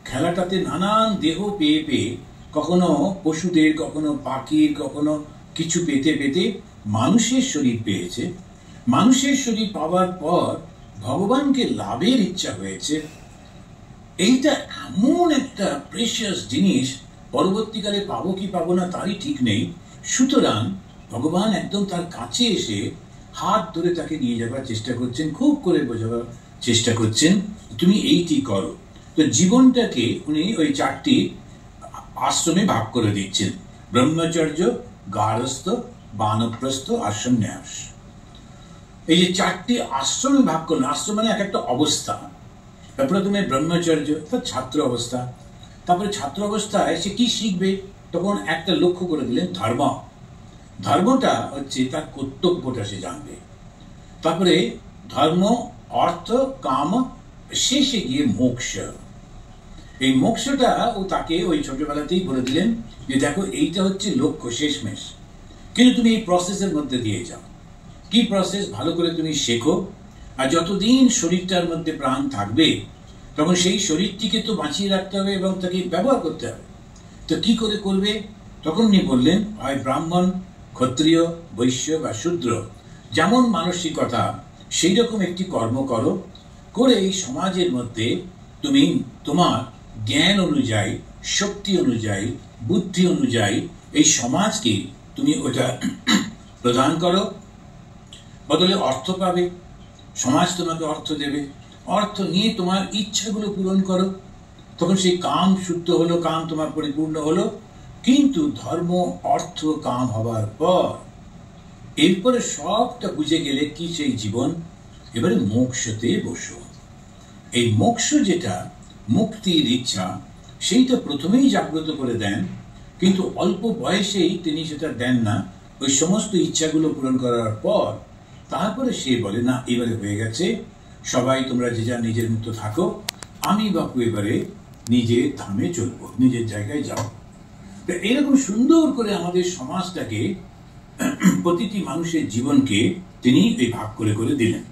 খেলাটাতে নানান দেহ পেয়ে পেয়ে কখনো পশুদের, কখনো পাখির, কখনো কিছু পেতে পেতে মানুষের শরীর পেয়েছে। মানুষের শরীর পাওয়ার পর ভগবানকে লাভের ইচ্ছা হয়েছে। এইটা এমন একটা প্রেশিয়াস জিনিস, পরবর্তীকালে পাবো কি পাবো না তারই ঠিক নেই। সুতরাং ভগবান একদম তার কাছে এসে হাত ধরে তাকে নিয়ে যাবার চেষ্টা করছেন, খুব করে বোঝাবার চেষ্টা করছেন, তুমি এইটি করো। তো জীবনটাকে উনি ওই 4টি আশ্রমে ভাগ করে দিচ্ছেন: ব্রহ্মচর্য, গারস্থ, বানপ্রস্থ আর সন্ন্যাস। এই যে 4টি আশ্রমে ভাগ করলেন, আশ্রম মানে এক একটা অবস্থা। তারপরে তুমি ব্রহ্মচর্য, ছাত্র অবস্থা। তারপরে ছাত্র অবস্থায় সে কি শিখবে, তখন একটা লক্ষ্য করে দিলেন ধর্ম। ধর্মটা হচ্ছে তার কর্তব্যটা সে জানবে। তারপরে ধর্ম, অর্থ, কাম, শেষে গিয়ে মোক্ষ। এই মোক্ষটা ও তাকে ওই ছোটবেলাতেই বলে দিলেন যে দেখো এইটা হচ্ছে লক্ষ্য শেষমেশ, কিন্তু তুমি এই প্রসেসের মধ্যে দিয়ে যাও। কি প্রসেস, ভালো করে তুমি শেখো। আর যতদিন শরীরটার মধ্যে প্রাণ থাকবে তখন সেই শরীরটিকে তো বাঁচিয়ে রাখতে হবে এবং তাকে ব্যবহার করতে হবে। তো কি করে করবে, তখন উনি বললেন হয় ব্রাহ্মণ, ক্ষত্রিয়, বৈশ্য বা শূদ্র, যেমন মানসিকতা সেই রকম একটি কর্ম করো, করে এই সমাজের মধ্যে তুমি তোমার জ্ঞান অনুযায়ী, শক্তি অনুযায়ী, বুদ্ধি অনুযায়ী এই সমাজকে তুমি ওটা প্রদান করো। বদলে অর্থ পাবে, সমাজ তোমাকে অর্থ দেবে। অর্থ নিয়ে তোমার ইচ্ছাগুলো পূরণ করো, তখন সেই কাম শুদ্ধ হলো, কাম তোমার পরিপূর্ণ হলো। কিন্তু ধর্ম, অর্থ, কাম হবার পর এরপরে সবটা বুঝে গেলে কি সেই জীবন, এবারে মোক্ষতে বসো। এই মোক্ষ যেটা মুক্তির ইচ্ছা, সেইটা প্রথমেই জাগ্রত করে দেন, কিন্তু অল্প বয়সেই তিনি সেটা দেন না। ওই সমস্ত ইচ্ছাগুলো পূরণ করার পর তারপরে সে বলে না এবারে হয়ে গেছে, সবাই তোমরা যে যা নিজের মতো থাকো, আমি বাপু এবারে নিজের ধামে চলবো, নিজের জায়গায় যাও। তো এরকম সুন্দর করে আমাদের সমাজটাকে, প্রতিটি মানুষের জীবনকে তিনি এই ভাগ করে করে দিলেন।